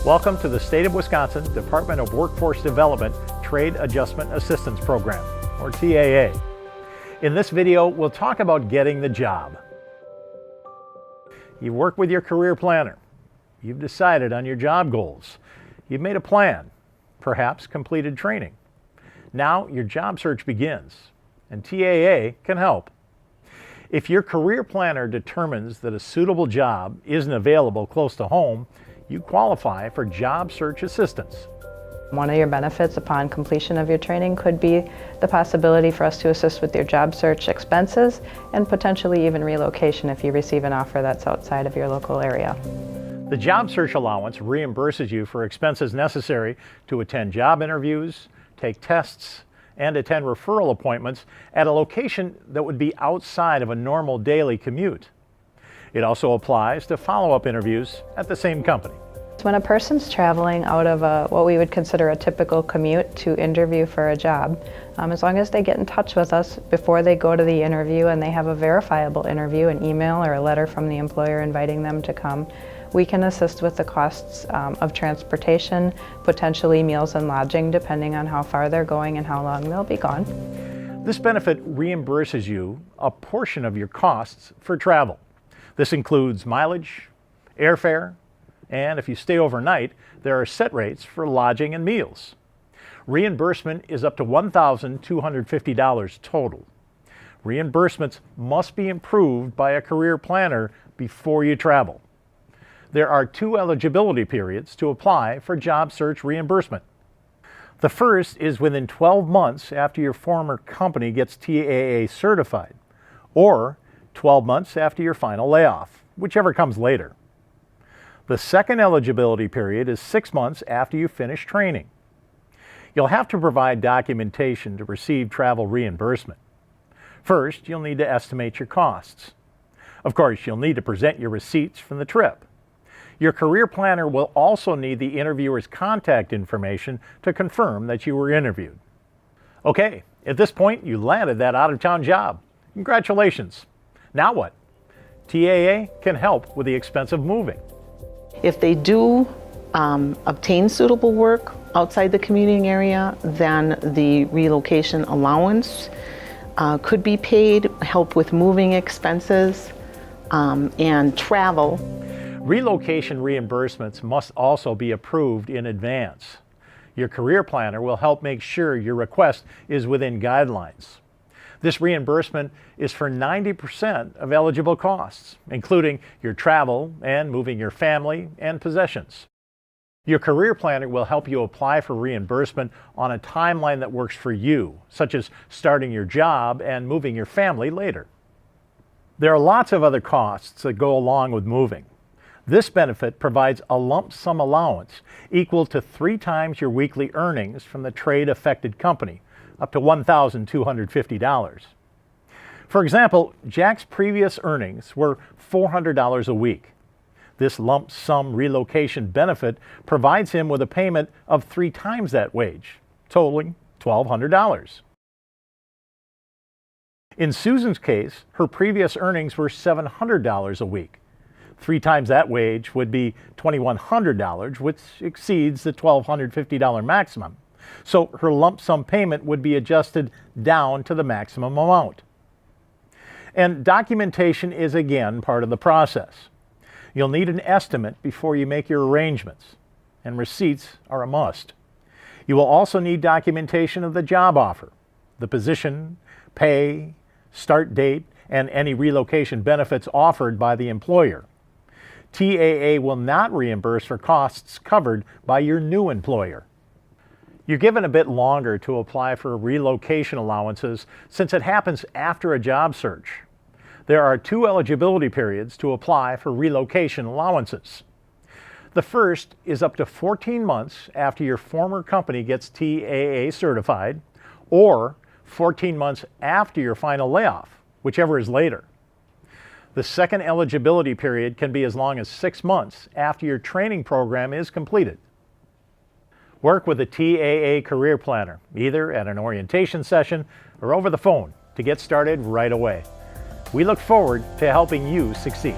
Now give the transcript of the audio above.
Welcome to the State of Wisconsin Department of Workforce Development Trade Adjustment Assistance Program, or TAA. In this video, we'll talk about getting the job. You've worked with your career planner. You've decided on your job goals. You've made a plan, perhaps completed training. Now your job search begins, and TAA can help. If your career planner determines that a suitable job isn't available close to home, you qualify for job search assistance. One of your benefits upon completion of your training could be the possibility for us to assist with your job search expenses and potentially even relocation if you receive an offer that's outside of your local area. The job search allowance reimburses you for expenses necessary to attend job interviews, take tests, and attend referral appointments at a location that would be outside of a normal daily commute. It also applies to follow-up interviews at the same company. When a person's traveling out of what we would consider a typical commute to interview for a job, as long as they get in touch with us before they go to the interview and they have a verifiable interview, an email or a letter from the employer inviting them to come, we can assist with the costs of transportation, potentially meals and lodging, depending on how far they're going and how long they'll be gone. This benefit reimburses you a portion of your costs for travel. This includes mileage, airfare, and if you stay overnight, there are set rates for lodging and meals. Reimbursement is up to $1,250 total. Reimbursements must be approved by a career planner before you travel. There are 2 eligibility periods to apply for job search reimbursement. The first is within 12 months after your former company gets TAA certified, or 12 months after your final layoff, whichever comes later. The second eligibility period is 6 months after you finish training. You'll have to provide documentation to receive travel reimbursement. First, you'll need to estimate your costs. Of course, you'll need to present your receipts from the trip. Your career planner will also need the interviewer's contact information to confirm that you were interviewed. Okay, at this point, you landed that out-of-town job. Congratulations. Now what? TAA can help with the expense of moving. If they do obtain suitable work outside the commuting area, then the relocation allowance could be paid, help with moving expenses and travel. Relocation reimbursements must also be approved in advance. Your career planner will help make sure your request is within guidelines. This reimbursement is for 90% of eligible costs, including your travel and moving your family and possessions. Your career planner will help you apply for reimbursement on a timeline that works for you, such as starting your job and moving your family later. There are lots of other costs that go along with moving. This benefit provides a lump sum allowance equal to 3 times your weekly earnings from the trade-affected company, up to $1,250. For example, Jack's previous earnings were $400 a week. This lump sum relocation benefit provides him with a payment of 3 times that wage, totaling $1,200. In Susan's case, her previous earnings were $700 a week. 3 times that wage would be $2,100, which exceeds the $1,250 maximum. So her lump sum payment would be adjusted down to the maximum amount. And documentation is again part of the process. You'll need an estimate before you make your arrangements, and receipts are a must. You will also need documentation of the job offer, the position, pay, start date, and any relocation benefits offered by the employer. TAA will not reimburse for costs covered by your new employer. You're given a bit longer to apply for relocation allowances since it happens after a job search. There are 2 eligibility periods to apply for relocation allowances. The first is up to 14 months after your former company gets TAA certified, or 14 months after your final layoff, whichever is later. The second eligibility period can be as long as 6 months after your training program is completed. Work with a TAA career planner, either at an orientation session or over the phone, to get started right away. We look forward to helping you succeed.